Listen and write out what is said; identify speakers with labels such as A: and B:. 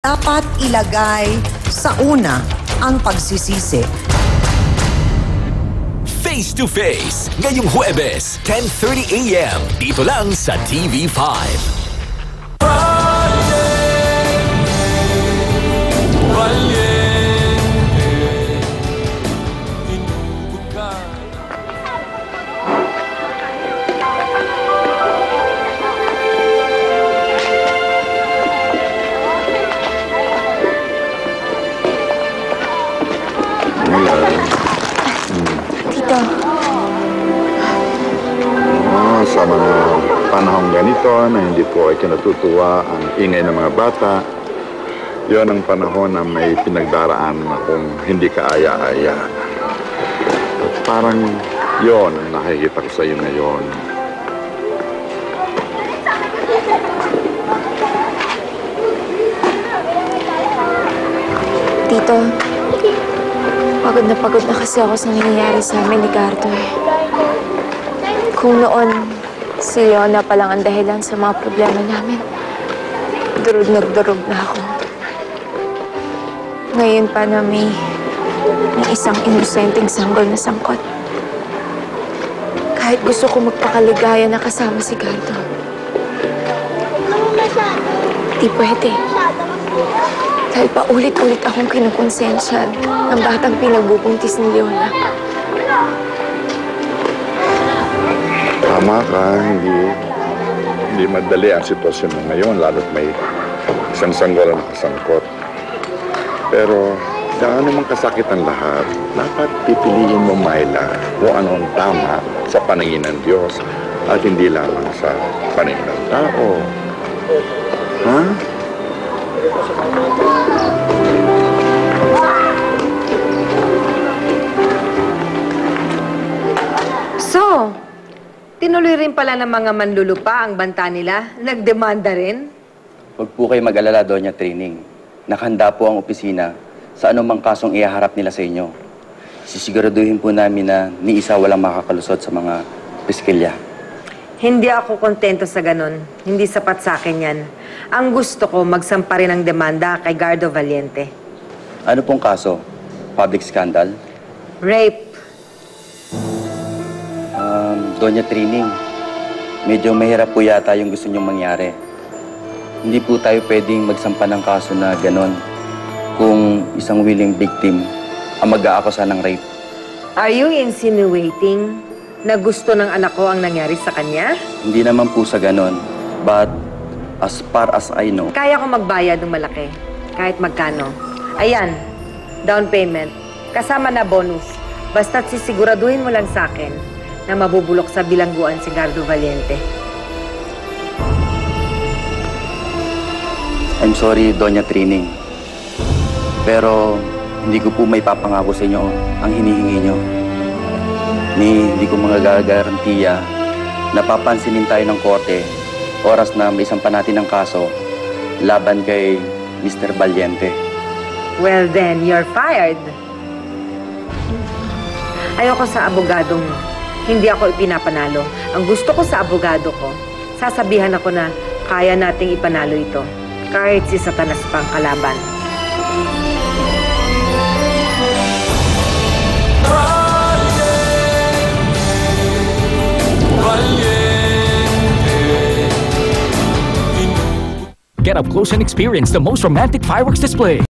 A: dapat ilagay sa una ang pagsisisi.
B: Face to Face, ngayong Huwebes, 10:30 a.m. Dito lang sa TV5.
C: Tito.
D: Sa mga panahong ganito na hindi po ay kinatutuwa ang ingay ng mga bata, yon ang panahon na may pinagdaraan akong hindi kaaya-aya. At parang yon ang nakikita ko sa iyo ngayon.
C: Tito, pagod na kasi ako sa nangyayari sa amin ni Gardo eh. Kung noon, si Leona pa lang ang dahilan sa mga problema namin, durog na ako. Ngayon pa na may isang inosenteng sanggol na sangkot. Kahit gusto ko magpakaligaya na kasama si Gardo, di pwede. Dahil paulit-ulit akong kinukonsensya ng batang pinagbubuntis ni Leona.
D: Tama ka, hindi madali ang sitwasyon mo ngayon, lalo't may isang sanggol na nakasangkot. Pero, gaano man kasakit ang lahat, dapat pipiliin mo, Myla, kung ano ang tama sa paningin ng Diyos at hindi lamang sa paningin ng tao. Ha?
E: So, tinuloy rin pala ng mga manlulupa ang banta nila? Nagdemanda rin?
F: Huwag po kayo mag-alala, Doña Trining. Nakahanda po ang opisina sa anumang kasong ihaharap nila sa inyo. Sisiguraduhin po namin na ni isa walang makakalusot sa mga piskilya.
E: Hindi ako kontento sa ganun. Hindi sapat sa akin yan. Ang gusto ko, magsampa rin ng demanda kay Gardo Valiente.
F: Ano pong kaso? Public scandal?
E: Rape.
F: Doña Trining, medyo mahirap po yata yung gusto niyong mangyari. Hindi po tayo pwedeng magsampa ng kaso na ganon kung isang willing victim ang mag-aakusa ng rape.
E: Are you insinuating na gusto ng anak ko ang nangyari sa kanya?
F: Hindi naman po sa ganon, but as far as I know,
E: Kaya ko magbayad ng malaki, kahit magkano. Ayan, down payment, kasama na bonus. Basta't sisiguraduhin mo lang sa akin na mabubulok sa bilangguan si Gardo Valiente.
F: I'm sorry, Doña Trining. Pero hindi ko po may papangako sa inyo ang hinihingi nyo. Hindi ko mga gagarantiya na papansinin tayo ng korte oras na may isampa natin ng kaso laban kay Mr. Valiente.
E: Well then, you're fired. Ayoko sa abogadong hindi ako ipinapanalo. Ang gusto ko sa abogado ko, sasabihan ako na kaya nating ipanalo ito. Kahit si Satanas pang kalaban.
B: Get up close and experience the most romantic fireworks display